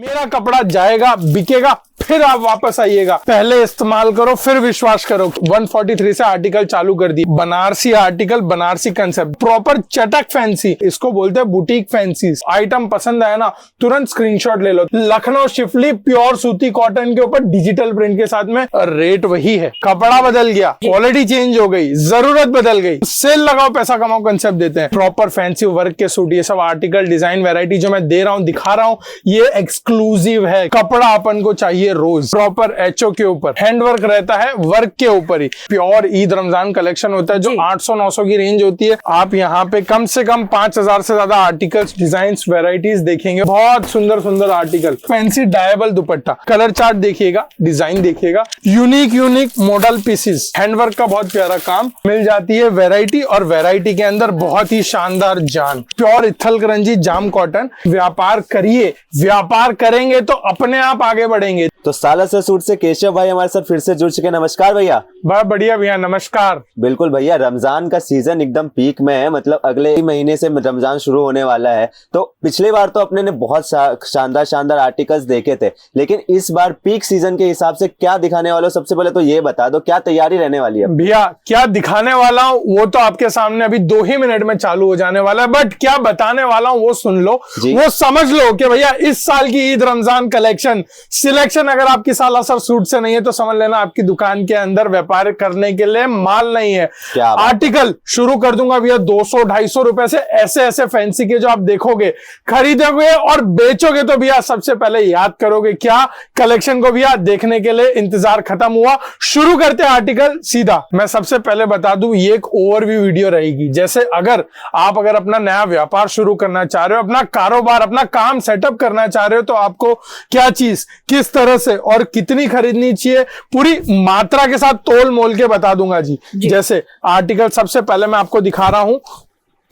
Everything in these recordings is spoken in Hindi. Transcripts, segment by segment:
मेरा कपड़ा जाएगा, बिकेगा, फिर आप वापस आइएगा। पहले इस्तेमाल करो, फिर विश्वास करो। 143 से आर्टिकल चालू कर दी। Banarasi article, Banarasi concept, proper चटक फैंसी, इसको बोलते हैं बुटीक फैंसी। आइटम पसंद आया ना, तुरंत स्क्रीनशॉट ले लो। लखनऊ शिफली प्योर सूती कॉटन के ऊपर डिजिटल प्रिंट के साथ में, रेट वही है, कपड़ा बदल गया, क्वालिटी चेंज हो गई, जरूरत बदल गई। सेल लगाओ, पैसा कमाओ कंसेप्ट देते हैं। प्रॉपर फैंसी वर्क के सूट, ये सब आर्टिकल डिजाइन वेरायटी जो मैं दे रहा हूं, दिखा रहा हूं, ये एक्सक्लूसिव है। कपड़ा अपन को चाहिए रोज, प्रॉपर एचओ के ऊपर, हैंड वर्क रहता है, वर्क के ऊपर ही। प्योर ईद रमजान कलेक्शन होता है जो 800-900 की रेंज होती है। आप यहाँ पे कम से कम 5000 से ज्यादा आर्टिकल्स, डिजाइन, वेराइटीज देखेंगे। बहुत सुंदर सुंदर आर्टिकल, फैंसी डायबल दुपट्टा, कलर चार्ट देखिएगा, डिजाइन देखिएगा, यूनिक मॉडल पीसेस, हैंडवर्क का बहुत प्यारा काम मिल जाती है। वेराइटी, और वेराइटी के अंदर बहुत ही शानदार जान, प्योर इथल करंजी जाम कॉटन। व्यापार करिए, व्यापार करेंगे तो अपने आप आगे बढ़ेंगे। तो सालासर सूट से केशव भाई हमारे साथ फिर से जुड़ चुके। नमस्कार भैया। बहुत बढ़िया भैया, नमस्कार। बिल्कुल भैया, रमजान का सीजन एकदम पीक में है, मतलब अगले महीने से रमजान शुरू होने वाला है। तो पिछली बार तो अपने ने बहुत शानदार आर्टिकल्स देखे थे, लेकिन इस बार पीक सीजन के हिसाब से क्या दिखाने वाले हो? सबसे पहले तो ये बता दो, क्या तैयारी रहने वाली है? भैया क्या दिखाने वाला हूँ वो तो आपके सामने अभी 2 ही मिनट में चालू हो जाने वाला है, बट क्या बताने वाला हूँ वो सुन लो, वो समझ लो कि भैया इस साल की ईद रमजान कलेक्शन सिलेक्शन अगर आपकी सालासर सूट से नहीं है तो समझ लेना आपकी दुकान के अंदर व्यापार करने के लिए माल नहीं है। आर्टिकल शुरू कर दूंगा भैया 200-250 रुपए से, ऐसे फैंसी के जो आप देखोगे, खरीदोगे और बेचोगे तो भैया सबसे पहले याद करोगे क्या, कलेक्शन को भैया देखने के लिए इंतजार खत्म हुआ। शुरू करते हैं आर्टिकल सीधा। मैं सबसे पहले बता दूं, ये एक ओवरव्यू वीडियो रहेगी। जैसे अगर अपना नया व्यापार शुरू करना चाह रहे हो, अपना कारोबार, अपना काम सेटअप करना चाह रहे हो, तो आपको क्या चीज किस तरह से और कितनी खरीदनी चाहिए, पूरी मात्रा के साथ तोल मोल के बता दूंगा जी। जैसे आर्टिकल सबसे पहले मैं आपको दिखा रहा हूं,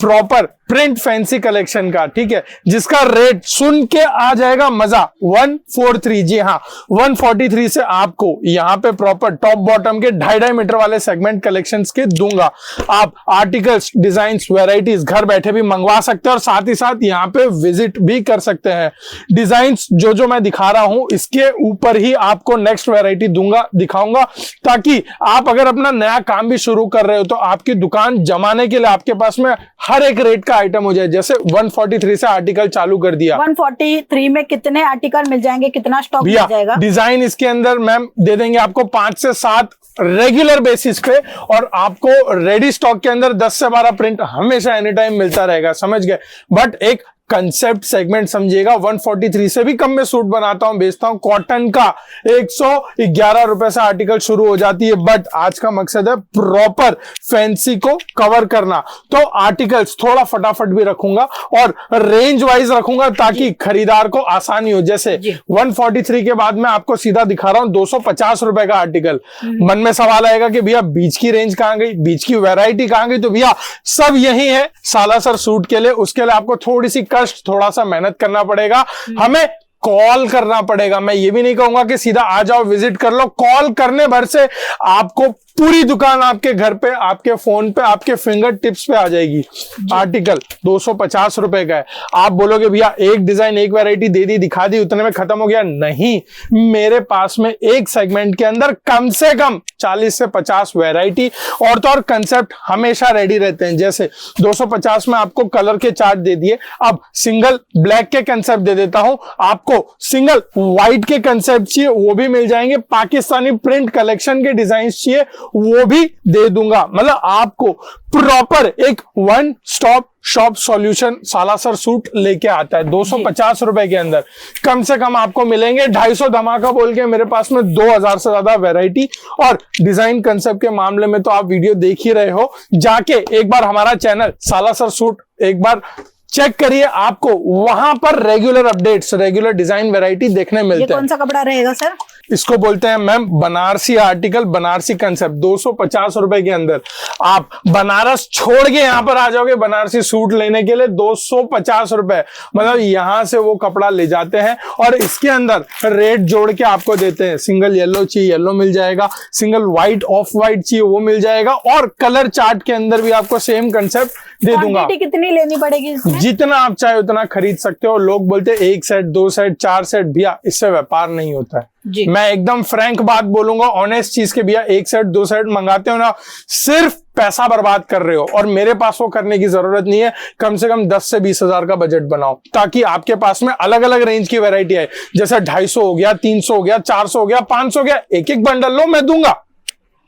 प्रॉपर प्रिंट फैंसी कलेक्शन का, ठीक है, जिसका रेट सुन के आ जाएगा मजा, 143। जी हाँ, 143 से आपको यहाँ पे प्रॉपर टॉप बॉटम के 2.5 मीटर वाले सेगमेंट कलेक्शंस के दूंगा। आप आर्टिकल्स, डिजाइन्स, वेराइटीज घर बैठे भी मंगवा सकते हैं और साथ ही साथ यहाँ पे विजिट भी कर सकते हैं। डिजाइन्स जो मैं दिखा रहा हूं, इसके ऊपर ही आपको नेक्स्ट वेराइटी दूंगा, दिखाऊंगा, ताकि आप अगर अपना नया काम भी शुरू कर रहे हो तो आपकी दुकान जमाने के लिए आपके पास में हर एक रेट का आइटम हो जाए। जैसे 143 से आर्टिकल चालू कर दिया। 143 में कितने आर्टिकल मिल जाएंगे, कितना स्टॉक मिल जाएगा? डिजाइन इसके अंदर मैम दे देंगे आपको 5 से 7 रेगुलर बेसिस पे, और आपको रेडी स्टॉक के अंदर 10 से 12 प्रिंट हमेशा एनी टाइम मिलता रहेगा, समझ गए। बट एक कंसेप्ट सेगमेंट समझिएगा, 143 से भी कम में सूट बनाता हूं, बेचता हूं। कॉटन का 111 रुपए से आर्टिकल शुरू हो जाती है, बट आज का मकसद है प्रॉपर फैंसी को कवर करना। तो आर्टिकल्स थोड़ा फटाफट भी रखूंगा और रेंज वाइज रखूंगा ताकि खरीदार को आसानी हो। जैसे 143 के बाद मैं आपको सीधा दिखा रहा हूं 250 रुपए का आर्टिकल। मन में सवाल आएगा कि भैया बीच की रेंज कहां गई, बीच की वैरायटी कहां गई? तो भैया सब यही है सालासर सूट के लिए। उसके लिए आपको थोड़ी सी थोड़ा सा मेहनत करना पड़ेगा, हमें कॉल करना पड़ेगा। मैं ये भी नहीं कहूंगा कि सीधा आ जाओ विजिट कर लो, कॉल करने भर से आपको पूरी दुकान आपके घर पे, आपके फोन पे, आपके फिंगर टिप्स पे आ जाएगी। आर्टिकल 250 रुपए का है। आप बोलोगे भैया एक डिजाइन, एक वैरायटी दे दी, दिखा दी, उतने में खत्म हो गया। नहीं, मेरे पास में एक सेगमेंट के अंदर कम से कम 40 से 50 वैरायटी और तो और कंसेप्ट हमेशा रेडी रहते हैं। जैसे 250 में आपको कलर के चार्ट दे दिए, अब सिंगल ब्लैक के कंसेप्ट दे देता हूं। आपको सिंगल व्हाइट के कंसेप्ट चाहिए, वो भी मिल जाएंगे। पाकिस्तानी प्रिंट कलेक्शन के डिजाइन चाहिए, वो भी दे दूंगा। मतलब आपको प्रॉपर एक one stop shop solution Salasar suit लेके आता है 250 रुपए के अंदर। कम से कम आपको मिलेंगे 250 धमाका बोल के मेरे पास में 2000 से ज्यादा वैरायटी। और डिजाइन कंसेप्ट के मामले में तो आप वीडियो देख ही रहे हो, जाके एक बार हमारा चैनल सालासर सूट एक बार चेक करिए, आपको वहां पर regular updates, regular design variety देखने मिलते हैं। कौन सा कपड़ा रहेगा सर? इसको बोलते हैं ma'am Banarasi article, Banarasi concept. 250 रुपए के अंदर आप बनारस छोड़ के यहां पर आ जाओगे बनारसी सूट लेने के लिए। 250 रुपए, मतलब यहां से वो कपड़ा ले जाते हैं और इसके अंदर रेट जोड़ के आपको देते हैं। सिंगल येलो चाहिए, येलो मिल जाएगा। सिंगल व्हाइट, ऑफ व्हाइट चाहिए, वो मिल जाएगा। और कलर चार्ट के अंदर भी आपको सेम कंसेप्ट दे दूंगा। कितनी लेनी पड़ेगी इसमें? जितना आप चाहे उतना खरीद सकते हो। लोग बोलते हैं 1 सेट 2 सेट 4 सेट, भैया इससे व्यापार नहीं होता है जी। मैं एकदम फ्रैंक बात बोलूंगा, ऑनेस्ट चीज के, भैया 1 सेट 2 सेट मंगाते हो ना, सिर्फ पैसा बर्बाद कर रहे हो। और मेरे पास वो करने की जरूरत नहीं है। कम से कम 10 से 20 हजार का बजट बनाओ, ताकि आपके पास में अलग अलग रेंज की वैरायटी है। जैसे 250 हो गया, 300 हो गया, 400 हो गया, 500 हो गया, एक एक बंडल लो, मैं दूंगा,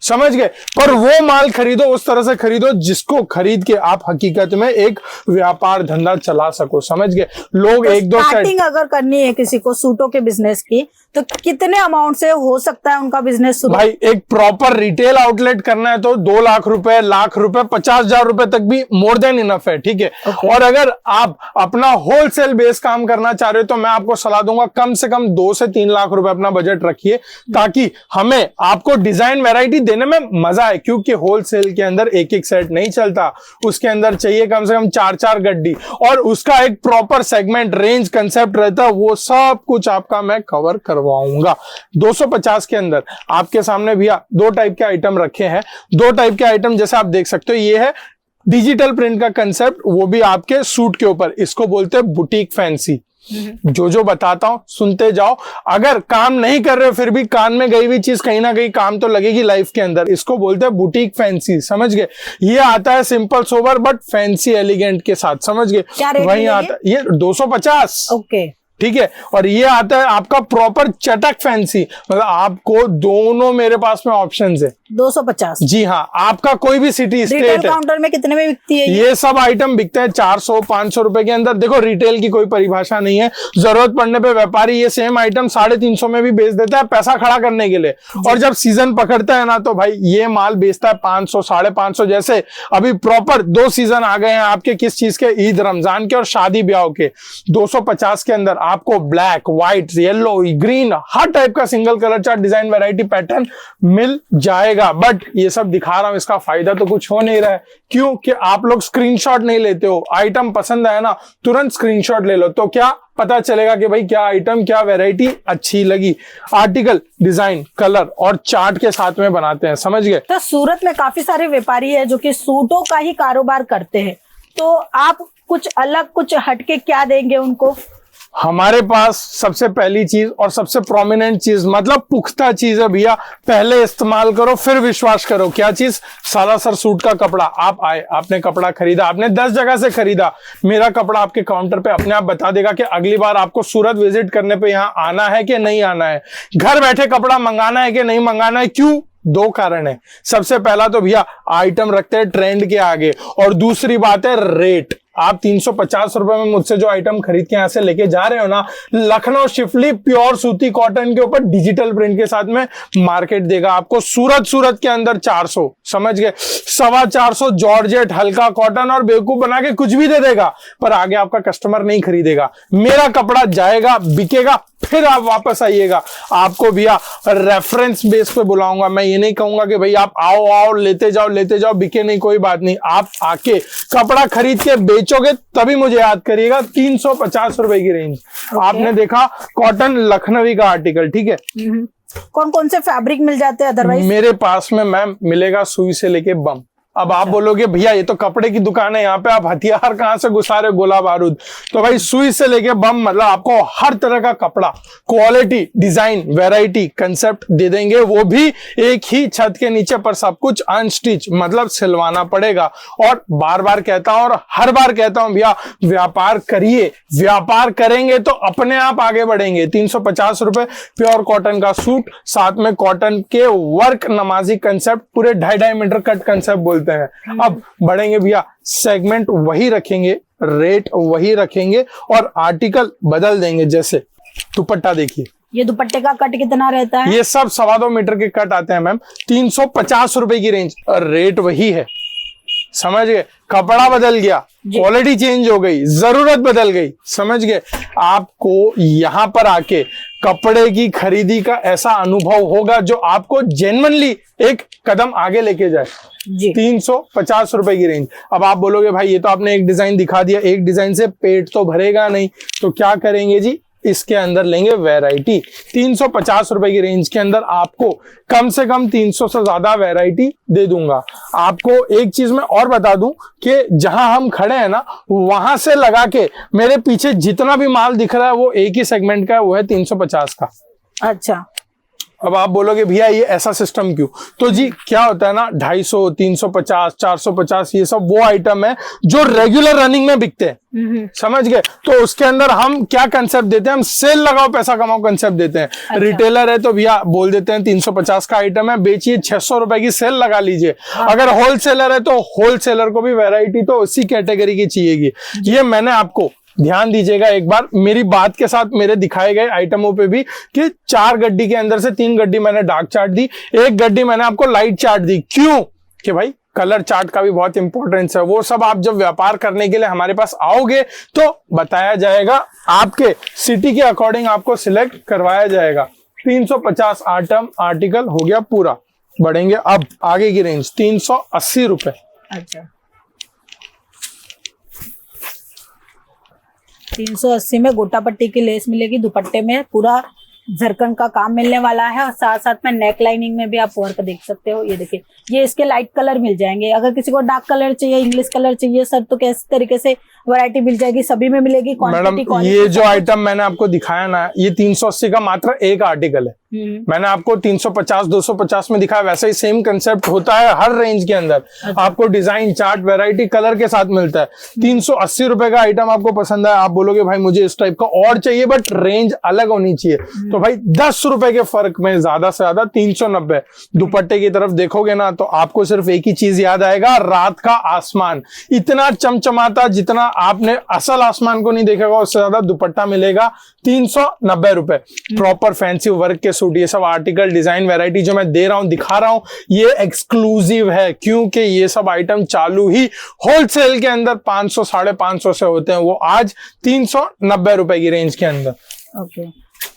समझ गए। पर वो माल खरीदो, उस तरह से खरीदो जिसको खरीद के आप हकीकत में एक व्यापार धंधा चला सको, समझ गए। लोग तो 1-2 सेट, स्टार्टिंग अगर करनी है किसी को सूटों के बिजनेस की, तो कितने अमाउंट से हो सकता है उनका बिजनेस शुरू? भाई एक प्रॉपर रिटेल आउटलेट करना है तो 2 लाख रुपए, लाख रुपए, 50,000 रुपए तक भी मोर देन इनफ है, ठीक है। Okay. और अगर आप अपना होलसेल बेस काम करना चाह रहे हो तो मैं आपको सलाह दूंगा कम से कम 2 से 3 लाख रुपए अपना बजट रखिए, ताकि हमें आपको डिजाइन वैरायटी देने में मजा है। क्योंकि होलसेल के अंदर एक एक सेट नहीं चलता, उसके अंदर चाहिए कम से कम 4-4 गड्डी, और उसका एक प्रॉपर सेगमेंट रेंज कंसेप्ट रहता है। वो सब कुछ आपका मैं कवर करवाऊंगा। 250 के अंदर आपके सामने भैया 2 टाइप के आइटम रखे हैं। 2 टाइप के आइटम जैसे आप देख सकते हो, ये है डिजिटल प्रिंट का कंसेप्ट, वो भी आपके सूट के ऊपर। इसको बोलते हैं बुटीक फैंसी। जो बताता हूं सुनते जाओ। अगर काम नहीं कर रहे हो फिर भी कान में गई हुई चीज कहीं ना कहीं काम तो लगेगी लाइफ के अंदर। इसको बोलते हैं बुटीक फैंसी, समझ गए। ये आता है simple sober but fancy elegant के साथ, समझ गए। वही आता है ये 250, ओके, ठीक है। और ये आता है आपका प्रॉपर चटक फैंसी, मतलब आपको दोनों मेरे पास में ऑप्शंस है। 250, जी हाँ, आपका कोई भी सिटी स्टेट रिटेल है। काउंटर में कितने में बिकती है ये सब आइटम बिकते हैं 400-500 रुपए के अंदर। देखो रिटेल की कोई परिभाषा नहीं है, जरूरत पड़ने पे व्यापारी ये सेम आइटम 350 में भी बेच देता है पैसा खड़ा करने के लिए। और जब सीजन पकड़ता है ना तो भाई ये माल बेचता है 500, 550। जैसे अभी प्रॉपर 2 सीजन आ गए हैं आपके, किस चीज के, ईद रमजान के और शादी ब्याह के। 250 के अंदर आपको ब्लैक, व्हाइट, येलो, ग्रीन, हर टाइप का single colour chart, design, variety, pattern मिल जाएगा। बट ये सब दिखा रहा हूं, इसका फायदा तो कुछ हो नहीं रहा है। क्यों कि आप लोग स्क्रीनशॉट नहीं लेते हो। आइटम पसंद आया ना तुरंत स्क्रीनशॉट ले लो, तो क्या पता चलेगा कि भाई क्या आइटम, क्या वैरायटी अच्छी लगी। आर्टिकल, डिजाइन, कलर और चार्ट के साथ में बनाते हैं, समझ गए। तो सूरत में काफी सारे व्यापारी है जो कि सूटों का ही कारोबार करते हैं, तो आप कुछ अलग, कुछ हटके क्या देंगे उनको? हमारे पास सबसे पहली चीज और सबसे प्रोमिनेंट चीज, मतलब पुख्ता चीज है भैया, पहले इस्तेमाल करो फिर विश्वास करो। क्या चीज? सालासर सूट का कपड़ा। आप आए, आपने कपड़ा खरीदा, आपने 10 जगह से खरीदा, मेरा कपड़ा आपके काउंटर पे अपने आप बता देगा कि अगली बार आपको सूरत विजिट करने पे यहाँ आना है कि नहीं आना है, घर बैठे कपड़ा मंगाना है कि नहीं मंगाना है। क्यों? 2 कारण है। सबसे पहला तो भैया आइटम रखते हैं ट्रेंड के आगे, और दूसरी बात है रेट। आप 350 रुपए में मुझसे जो आइटम खरीद के यहां से लेके जा रहे हो ना, लखनऊ शिफली प्योर सूती कॉटन के ऊपर डिजिटल प्रिंट के साथ में मार्केट देगा आपको सूरत के अंदर 400, समझ गए। 425 जॉर्जेट हल्का कॉटन और बेवकूफ बना के कुछ भी दे देगा, पर आगे आपका कस्टमर नहीं खरीदेगा। मेरा कपड़ा जाएगा, बिकेगा, फिर आप वापस आइएगा। आपको भैया रेफरेंस बेस पे बुलाऊंगा। मैं ये नहीं कहूंगा कि भाई आप आओ लेते जाओ, बिके नहीं कोई बात नहीं। आप आके कपड़ा खरीद के बेचोगे तभी मुझे याद करिएगा। 350 रुपए की रेंज। आपने देखा कॉटन लखनवी का आर्टिकल, ठीक है। कौन कौन से फैब्रिक मिल जाते हैं अदरवाइज? मेरे पास में मैम मिलेगा सुई से लेके बम। अब आप बोलोगे भैया ये तो कपड़े की दुकान है, यहाँ पे आप हथियार कहां से घुसा रहे, गोला बारूद? तो भाई सुई से लेके बम, मतलब आपको हर तरह का कपड़ा, क्वालिटी, डिजाइन, वैरायटी, कंसेप्ट दे देंगे, वो भी एक ही छत के नीचे, पर सब कुछ अनस्टिच, मतलब सिलवाना पड़ेगा। और बार बार कहता हूं और हर बार कहता हूं भैया व्यापार करिए, व्यापार करेंगे तो अपने आप आगे बढ़ेंगे। 350 रुपए प्योर कॉटन का सूट, साथ में कॉटन के वर्क नमाजी कंसेप्ट, पूरे 2.5 मीटर कट कंसेप्ट बोलते हैं। अब बढ़ेंगे भैया, सेगमेंट वही रखेंगे, रेट वही रखेंगे और आर्टिकल बदल देंगे। जैसे दुपट्टा देखिए, ये दुपट्टे का कट कितना रहता है? ये सब 2.25 मीटर के कट आते हैं मैम। 350 रुपए की रेंज और रेट वही है, समझ गए। कपड़ा बदल गया, क्वालिटी चेंज हो गई, जरूरत बदल गई, समझ गए। आपको यहां पर आके कपड़े की खरीदी का ऐसा अनुभव होगा जो आपको जेन्युइनली एक कदम आगे लेके जाए। 350 रुपए की रेंज। अब आप बोलोगे भाई ये तो आपने एक डिजाइन दिखा दिया, एक डिजाइन से पेट तो भरेगा नहीं, तो क्या करेंगे जी? इसके अंदर लेंगे वैरायटी 350 रुपए की रेंज के अंदर आपको कम से कम 300 से ज्यादा वैरायटी दे दूंगा। आपको एक चीज मैं और बता दूं कि जहां हम खड़े हैं ना, वहां से लगा के मेरे पीछे जितना भी माल दिख रहा है वो एक ही सेगमेंट का है, वो है 350 का। अच्छा, अब आप बोलोगे भैया ये ऐसा सिस्टम क्यों? तो जी क्या होता है ना, 250, 350, 450 ये सब वो आइटम है जो रेगुलर रनिंग में बिकते हैं, समझ गए? तो उसके अंदर हम क्या कंसेप्ट देते हैं, हम सेल लगाओ पैसा कमाओ कंसेप्ट देते हैं। अच्छा। रिटेलर है तो भैया बोल देते हैं 350 का आइटम है, बेचिए 600 रुपए की सेल लगा लीजिए। अगर होलसेलर है तो होलसेलर को भी वैरायटी तो उसी कैटेगरी की चाहिएगी। ये मैंने आपको ध्यान दीजिएगा एक बार मेरी बात के साथ, मेरे दिखाए गए आइटमों पे भी, कि 4 गड्डी के अंदर से 3 गड्डी मैंने डार्क चार्ट दी, 1 गड्डी मैंने आपको लाइट चार्ट दी। क्यों? कि भाई कलर चार्ट का भी बहुत इंपॉर्टेंस है। वो सब आप जब व्यापार करने के लिए हमारे पास आओगे तो बताया जाएगा, आपके सिटी के अकॉर्डिंग आपको सिलेक्ट करवाया जाएगा। 350 आर्टिकल हो गया पूरा। बढ़ेंगे अब आगे की रेंज 380 रुपए। अच्छा, 380 में गोटा पट्टी की लेस मिलेगी, दुपट्टे में पूरा झरकन का काम मिलने वाला है, और साथ साथ में नेक लाइनिंग में भी आप वर्क देख सकते हो। ये देखिए, ये इसके लाइट कलर मिल जाएंगे। अगर किसी को डार्क कलर चाहिए, इंग्लिश कलर चाहिए सर, तो किस तरीके से वैरायटी मिल जाएगी, सभी में मिलेगी। मैडम ये जो आइटम मैंने आपको दिखाया ना, ये 380 का मात्र एक आर्टिकल है। मैंने आपको 350, 250 में दिखाया, वैसे ही सेम कंसेप्ट होता है हर रेंज के अंदर। आपको डिजाइन चार्ट वैरायटी कलर के साथ मिलता है। 380 रुपए का आइटम आपको पसंद है, आप बोलोगे भाई मुझे इस टाइप का और चाहिए बट रेंज अलग होनी चाहिए, तो भाई 10 रुपए के फर्क में ज्यादा से ज्यादा 390। दुपट्टे की तरफ देखोगे ना तो आपको सिर्फ एक ही चीज याद आएगा, रात का आसमान। इतना चमचमाता, जितना आपने असल आसमान को नहीं देखेगा उससे ज्यादा दुपट्टा मिलेगा। 390 रुपए। प्रॉपर फैंसी वर्क के सूट, ये सब आर्टिकल डिजाइन वैरायटी जो मैं दे रहा हूं, दिखा रहा हूं, ये एक्सक्लूसिव है, क्योंकि ये सब आइटम चालू ही होलसेल के अंदर 500, 550 से होते हैं, वो आज 390 रुपए की रेंज के अंदर। ओके,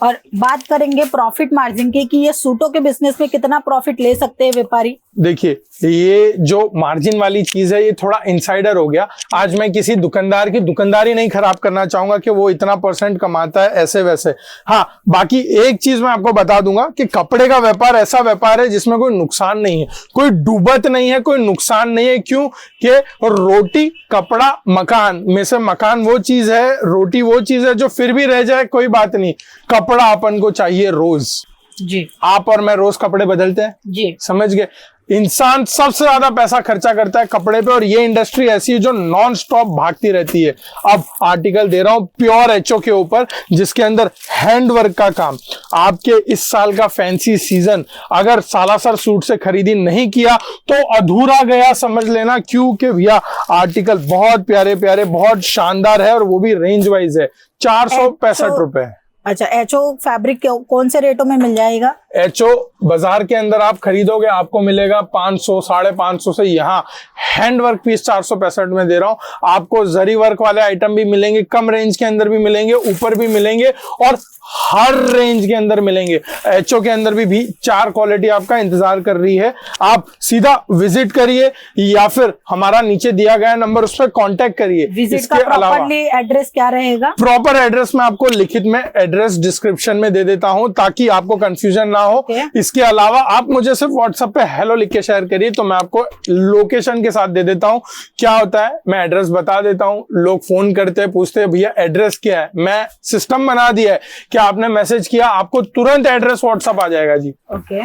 और बात करेंगे प्रॉफिट मार्जिन की, कि ये सूटों के बिजनेस में कितना प्रॉफिट ले सकते हैं व्यापारी? देखिए, ये जो मार्जिन वाली चीज है ये थोड़ा इनसाइडर हो गया। आज मैं किसी दुकानदार की दुकानदारी नहीं खराब करना चाहूंगा कि वो इतना % कमाता है ऐसे वैसे। हाँ, बाकी एक चीज मैं आपको बता दूंगा कि कपड़े का व्यापार ऐसा व्यापार है जिसमें कोई नुकसान नहीं है, कोई डूबत नहीं है, कोई नुकसान नहीं है। क्यों? कि रोटी, कपड़ा, मकान में से मकान वो चीज है, रोटी वो चीज है जो फिर भी रह जाए कोई बात नहीं, कपड़ा अपन को चाहिए रोज। जी, आप और मैं रोज कपड़े बदलते हैं जी, समझ गए? इंसान सबसे ज्यादा पैसा खर्चा करता है कपड़े पे, और ये इंडस्ट्री ऐसी है जो नॉन स्टॉप भागती रहती है। अब आर्टिकल दे रहा हूं प्योर एचओ के ऊपर, जिसके अंदर हैंडवर्क का काम। आपके इस साल का फैंसी सीजन अगर सालासर सूट से खरीदी नहीं किया तो अधूरा गया समझ लेना, क्योंकि भैया आर्टिकल बहुत प्यारे प्यारे, बहुत शानदार है, और वो भी रेंज वाइज है। 465 रुपए। अच्छा, एचओ फैब्रिक कौन से रेटों में मिल जाएगा? एचओ बाजार के अंदर आप खरीदोगे आपको मिलेगा 500, 550 से। यहाँ हैंडवर्क पीस 465 में दे रहा हूं आपको। जरी वर्क वाले आइटम भी मिलेंगे, कम रेंज के अंदर भी मिलेंगे, ऊपर भी मिलेंगे, और हर रेंज के अंदर मिलेंगे। एचओ के अंदर भी 4 क्वालिटी आपका इंतजार कर रही है। आप सीधा विजिट करिए या फिर हमारा नीचे दिया गया नंबर, उस पर कॉन्टेक्ट करिए। विजिट का प्रॉपरली एड्रेस क्या रहेगा? प्रॉपर एड्रेस मैं आपको लिखित में एड्रेस डिस्क्रिप्शन में दे देता हूं ताकि आपको कंफ्यूजन ना हो। इसके अलावा आप मुझे सिर्फ व्हाट्सएप पे हेलो लिख के शेयर करिए तो मैं आपको लोकेशन के साथ दे देता हूं। क्या होता है, मैं एड्रेस बता देता हूं, लोग फोन करते हैं, पूछते हैं भैया एड्रेस क्या है। मैं सिस्टम बना दिया है कि आपने मैसेज किया आपको तुरंत एड्रेस व्हाट्सएप आ जाएगा जी। ओके,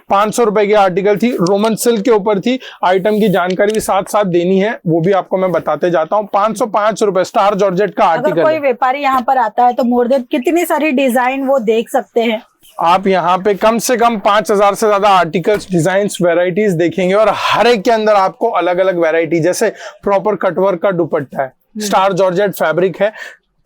500 रुपए की आर्टिकल थी, रोमन सिल्क के ऊपर थी। आइटम की जानकारी भी साथ साथ देनी है, वो भी आपको मैं बताते जाता हूँ। 505 रुपए स्टार जॉर्जेट का आर्टिकल। अगर कोई व्यापारी यहाँ पर आता है तो मोर देन कितनी सारी डिजाइन वो देख सकते हैं? आप यहाँ पे कम से कम 5000 से ज्यादा आर्टिकल्स, डिजाइन, वेराइटीज देखेंगे, और हर एक के अंदर आपको अलग अलग वेराइटी, जैसे प्रॉपर कटवर्क का दुपट्टा है, स्टार जॉर्जेट फैब्रिक है,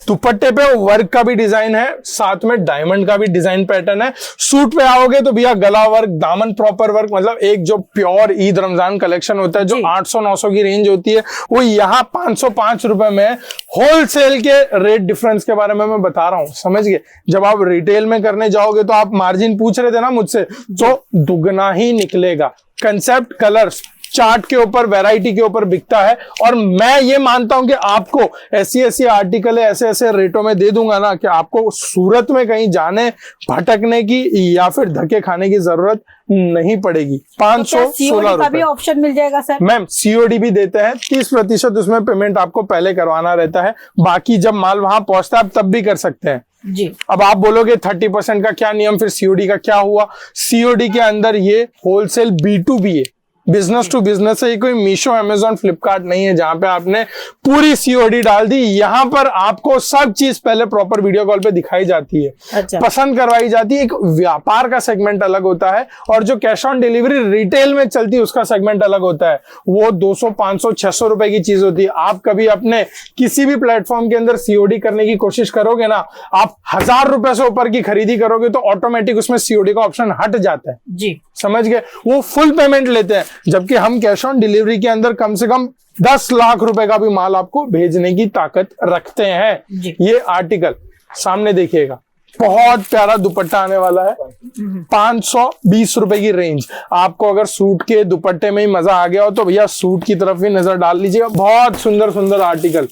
दुपट्टे पे वर्क का भी डिजाइन है, साथ में डायमंड का भी डिजाइन पैटर्न है। सूट पे आओगे तो भैया गला वर्क, दामन प्रॉपर वर्क, मतलब एक जो प्योर ईद रमजान कलेक्शन होता है जो 800-900 की रेंज होती है, वो यहाँ 505 रुपए में। होलसेल के रेट डिफरेंस के बारे में मैं बता रहा हूँ, समझ गए? जब आप रिटेल में करने जाओगे तो आप मार्जिन पूछ रहे थे ना मुझसे, तो दुगना ही निकलेगा। कंसेप्ट, कलर्स, चार्ट के ऊपर, वैरायटी के ऊपर बिकता है। और मैं ये मानता हूं कि आपको ऐसी आर्टिकल ऐसे ऐसे रेटों में दे दूंगा ना कि आपको सूरत में कहीं जाने भटकने की या फिर धक्के खाने की जरूरत नहीं पड़ेगी। 516 का भी ऑप्शन मिल जाएगा सर? मैम सीओडी भी देते हैं, 30% उसमें पेमेंट आपको पहले करवाना रहता है, बाकी जब माल वहां पहुंचता है आप तब भी कर सकते हैं जी। अब आप बोलोगे 30% का क्या नियम, फिर सीओडी का क्या हुआ? सीओडी के अंदर ये होलसेल B2B है, बिजनेस टू बिजनेस है। ये कोई मीशो, अमेजॉन, फ्लिपकार्ट नहीं है जहां पे आपने पूरी सीओडी डाल दी। यहां पर आपको सब चीज पहले प्रॉपर वीडियो कॉल पे दिखाई जाती है, अच्छा। पसंद करवाई जाती है। एक व्यापार का सेगमेंट अलग होता है और जो कैश ऑन डिलीवरी रिटेल में चलती है उसका सेगमेंट अलग होता है। वो 200, 500, 600 रुपए की चीज होती है। आप कभी अपने किसी भी प्लेटफॉर्म के अंदर सीओडी करने की कोशिश करोगे ना, आप 1000 रुपए से ऊपर की खरीदी करोगे तो ऑटोमेटिक उसमें सीओडी का ऑप्शन हट जाता है जी, समझ गए? वो फुल पेमेंट लेते हैं, जबकि हम कैश ऑन डिलीवरी के अंदर कम से कम 10 लाख रुपए का भी माल आपको भेजने की ताकत रखते हैं। ये आर्टिकल सामने देखिएगा, बहुत प्यारा दुपट्टा आने वाला है, 520 रुपए की रेंज। आपको अगर सूट के दुपट्टे में ही मजा आ गया हो तो भैया सूट की तरफ भी नजर डाल लीजिएगा। बहुत सुंदर सुंदर आर्टिकल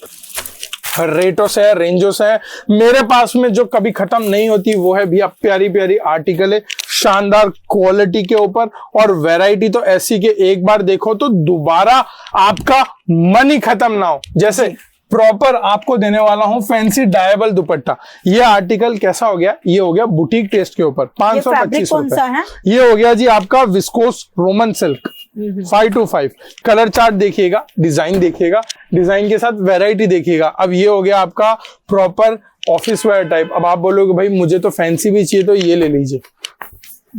रेटों से है, रेंजों से है। मेरे पास में जो कभी खत्म नहीं होती वो है भैया प्यारी प्यारी आर्टिकल है, शानदार क्वालिटी के ऊपर, और वैरायटी तो ऐसी कि एक बार देखो तो दोबारा आपका मन ही खत्म ना हो। जैसे प्रॉपर आपको देने वाला हूं फैंसी डायबल दुपट्टा। ये आर्टिकल कैसा हो गया? ये हो गया बुटीक टेस्ट के ऊपर, 525 रुपए। ये हो गया जी आपका viscose Roman silk 525। Colour chart देखिएगा, डिजाइन देखिएगा, डिजाइन के साथ वैरायटी देखिएगा। अब ये हो गया आपका प्रॉपर ऑफिस वेयर टाइप। अब आप बोलोगे भाई मुझे तो फैंसी भी चाहिए, तो ये ले लीजिए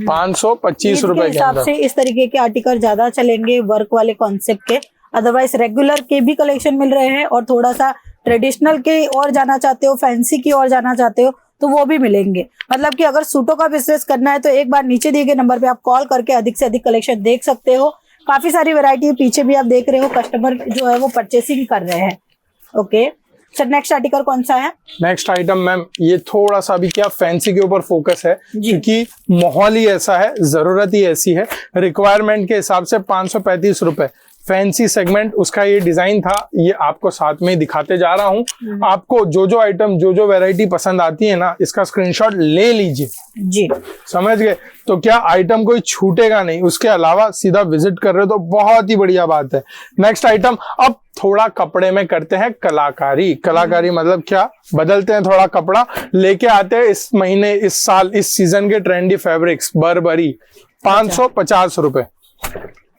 525 रुपए के हिसाब से। इस तरीके के आर्टिकल ज्यादा चलेंगे, वर्क वाले कॉन्सेप्ट के। अदरवाइज रेगुलर के भी कलेक्शन मिल रहे हैं, और थोड़ा सा ट्रेडिशनल के और जाना चाहते हो, फैंसी की और जाना चाहते हो तो वो भी मिलेंगे। मतलब कि अगर सूटों का बिजनेस करना है तो एक बार नीचे दिए गए नंबर पे आप कॉल करके अधिक से अधिक कलेक्शन देख सकते हो। काफी सारी वैरायटी पीछे भी आप देख रहे हो, कस्टमर जो है वो परचेसिंग कर रहे हैं। ओके सर, नेक्स्ट आर्टिकल कौन सा है? नेक्स्ट आइटम मैम ये थोड़ा सा भी क्या फैंसी के ऊपर फोकस है, क्योंकि माहौल ही ऐसा है, जरूरत ही ऐसी है। रिक्वायरमेंट के हिसाब से 535 रुपए फैंसी सेगमेंट, उसका ये डिजाइन था। ये आपको साथ में दिखाते जा रहा हूं। आपको जो आइटम जो वैरायटी पसंद आती है ना, इसका स्क्रीनशॉट ले लीजिए जी, समझ गए? तो क्या आइटम कोई छूटेगा नहीं। उसके अलावा सीधा विजिट कर रहे हो तो बहुत ही बढ़िया बात है। नेक्स्ट आइटम, अब थोड़ा कपड़े में करते हैं कलाकारी। कलाकारी मतलब क्या? बदलते हैं थोड़ा कपड़ा, लेके आते हैं इस महीने, इस साल, इस सीजन के ट्रेंडी फैब्रिक्स। बर्बरी 550 रुपए,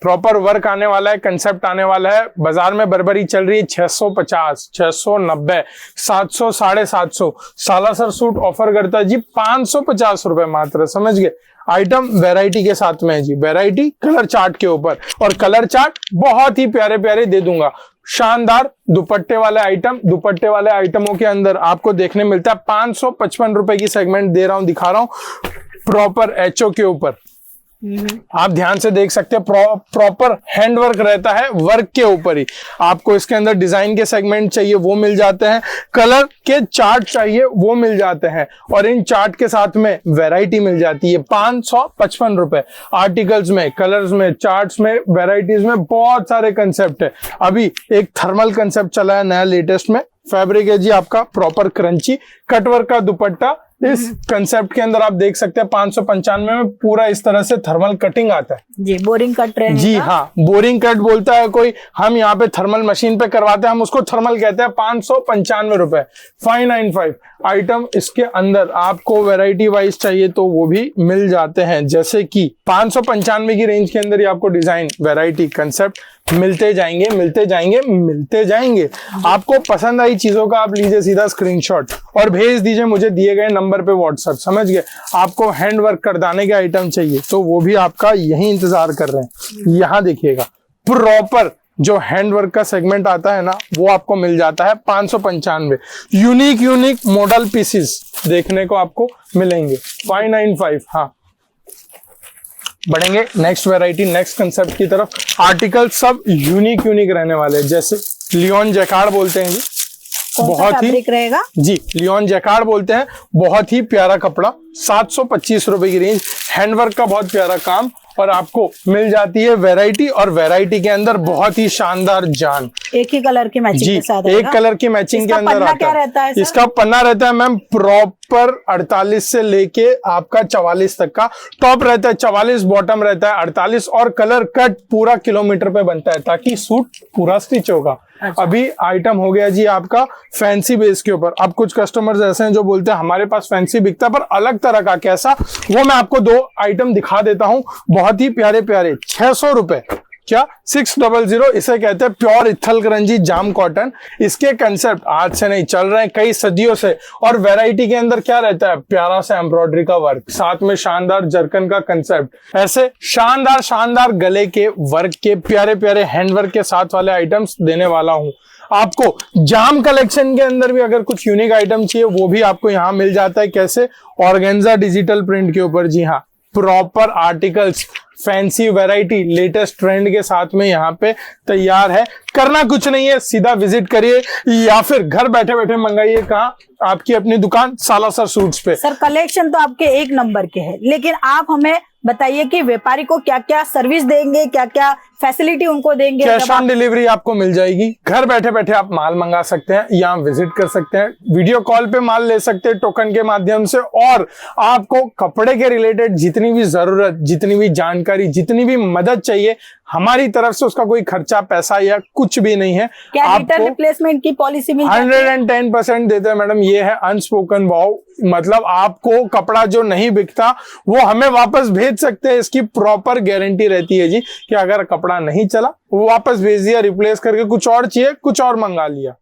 प्रॉपर वर्क आने वाला है, कंसेप्ट आने वाला है। बाजार में बर्बरी चल रही है 650, 690, 700, 750। सालासर सूट ऑफर करता है जी 550 रुपए मात्र, समझ गए? आइटम वैरायटी के साथ में है जी, वैरायटी कलर चार्ट के ऊपर, और कलर चार्ट बहुत ही प्यारे प्यारे दे दूंगा। शानदार दुपट्टे वाले आइटम, दुपट्टे वाले आइटमों के अंदर आपको देखने मिलता है 555 रुपए की सेगमेंट दे रहा हूं, दिखा रहा हूं, प्रॉपर एचओ के ऊपर। आप ध्यान से देख सकते हैं, प्रॉपर हैंड वर्क रहता है, वर्क के ऊपर ही। आपको इसके अंदर डिजाइन के सेगमेंट चाहिए वो मिल जाते हैं, कलर के चार्ट चाहिए वो मिल जाते हैं, और इन चार्ट के साथ में वैरायटी मिल जाती है। 555 रुपए आर्टिकल्स में, कलर्स में, चार्ट्स में, वैरायटीज में बहुत सारे कंसेप्ट है। अभी एक थर्मल कंसेप्ट चला है नया लेटेस्ट में। फैब्रिक है जी आपका प्रॉपर क्रंची कटवर्क का दुपट्टा। इस कंसेप्ट के अंदर आप देख सकते हैं 595 में पूरा इस तरह से थर्मल कटिंग आता है जी, बोरिंग कट रहेगा जी। हाँ, बोरिंग कट बोलता है कोई, हम यहाँ पे थर्मल मशीन पे करवाते हैं, हम उसको थर्मल कहते हैं। 595 रुपए, 595 आइटम। इसके अंदर आपको वैरायटी वाइज चाहिए तो वो भी मिल जाते हैं, जैसे कि 595 की रेंज के अंदर ही आपको डिजाइन, वैरायटी, कंसेप्ट मिलते जाएंगे, मिलते जाएंगे, मिलते जाएंगे। आपको पसंद आई चीजों का आप लीजिए सीधा स्क्रीनशॉट और भेज दीजिए मुझे दिए गए नंबर पे व्हाट्सएप, समझ गए? आपको हैंड वर्क करदाने के आइटम चाहिए तो वो भी आपका यही इंतजार कर रहे हैं। यहाँ देखिएगा प्रॉपर जो हैंड वर्क का सेगमेंट आता है ना, वो आपको मिल जाता है 595। यूनिक मॉडल पीसेस देखने को आपको मिलेंगे 595। हाँ, बढ़ेंगे नेक्स्ट वैरायटी, नेक्स्ट कंसेप्ट की तरफ। आर्टिकल सब यूनिक रहने वाले हैं, जैसे लियोन जैकार्ड बोलते हैं जी, बहुत ही रहेगा जी, लियोन जैकार्ड बोलते हैं। बहुत ही प्यारा कपड़ा, 725 रुपए की रेंज, हैंडवर्क का बहुत प्यारा काम, और आपको मिल जाती है वैरायटी, और वैरायटी के अंदर बहुत ही शानदार जान, एक ही कलर की मैचिंग जी के साथ एक आएगा। कलर की मैचिंग के इसका अंदर पन्ना आता क्या रहता है सर? इसका पन्ना रहता है मैम प्रॉपर 48 से लेके आपका 44 तक का। टॉप रहता है 44, बॉटम रहता है 48, और कलर कट पूरा किलोमीटर पे बनता है ताकि सूट पूरा स्टिच होगा। अच्छा। अभी आइटम हो गया जी आपका फैंसी बेस के ऊपर। अब कुछ कस्टमर्स ऐसे हैं जो बोलते हैं हमारे पास फैंसी बिकता है पर अलग तरह का, कैसा, वो मैं आपको 2 आइटम दिखा देता हूं, बहुत ही प्यारे प्यारे। 600 रुपए, क्या 600, इसे कहते हैं प्योर इथलकरंजी जाम कॉटन। इसके कंसेप्ट आज से नहीं, चल रहे हैं कई सदियों से। और वैरायटी के अंदर क्या रहता है, प्यारा सा एम्ब्रॉयडरी का वर्क, साथ में शानदार जरकन का कंसेप्ट, ऐसे शानदार शानदार गले के वर्क के प्यारे प्यारे हैंडवर्क के साथ वाले आइटम्स देने वाला हूं आपको। जाम कलेक्शन के अंदर भी अगर कुछ यूनिक आइटम चाहिए वो भी आपको यहां मिल जाता है। कैसे, ऑर्गेन्जा डिजिटल प्रिंट के ऊपर, जी हाँ, proper articles, fancy variety latest trend के साथ में यहाँ पे तैयार है। करना कुछ नहीं है, सीधा विजिट करिए या फिर घर बैठे बैठे मंगाइए। कहाँ, आपकी अपनी दुकान सालासर सूट्स पे। सर कलेक्शन तो आपके एक नंबर के हैं, लेकिन आप हमें बताइए कि व्यापारी को क्या क्या सर्विस देंगे, क्या क्या फैसिलिटी उनको देंगे? कैश ऑन डिलीवरी आपको मिल जाएगी। घर बैठे बैठे आप माल मंगा सकते हैं, यहाँ विजिट कर सकते हैं, वीडियो कॉल पे माल ले सकते हैं टोकन के माध्यम से। और आपको कपड़े के रिलेटेड जितनी भी जरूरत, जितनी भी जानकारी, जितनी भी मदद चाहिए, हमारी तरफ से उसका कोई खर्चा पैसा या कुछ भी नहीं है। क्या रिटर्न रिप्लेसमेंट की पॉलिसी मिल जाती है? 110% देते हैं मैडम। ये है अनस्पोकन वाव, मतलब आपको कपड़ा जो नहीं बिकता वो हमें वापस भेज सकते हैं। इसकी प्रॉपर गारंटी रहती है जी कि अगर कपड़ा नहीं चला वो वापस भेज दिया, रिप्लेस करके कुछ और चाहिए, कुछ और मंगा लिया।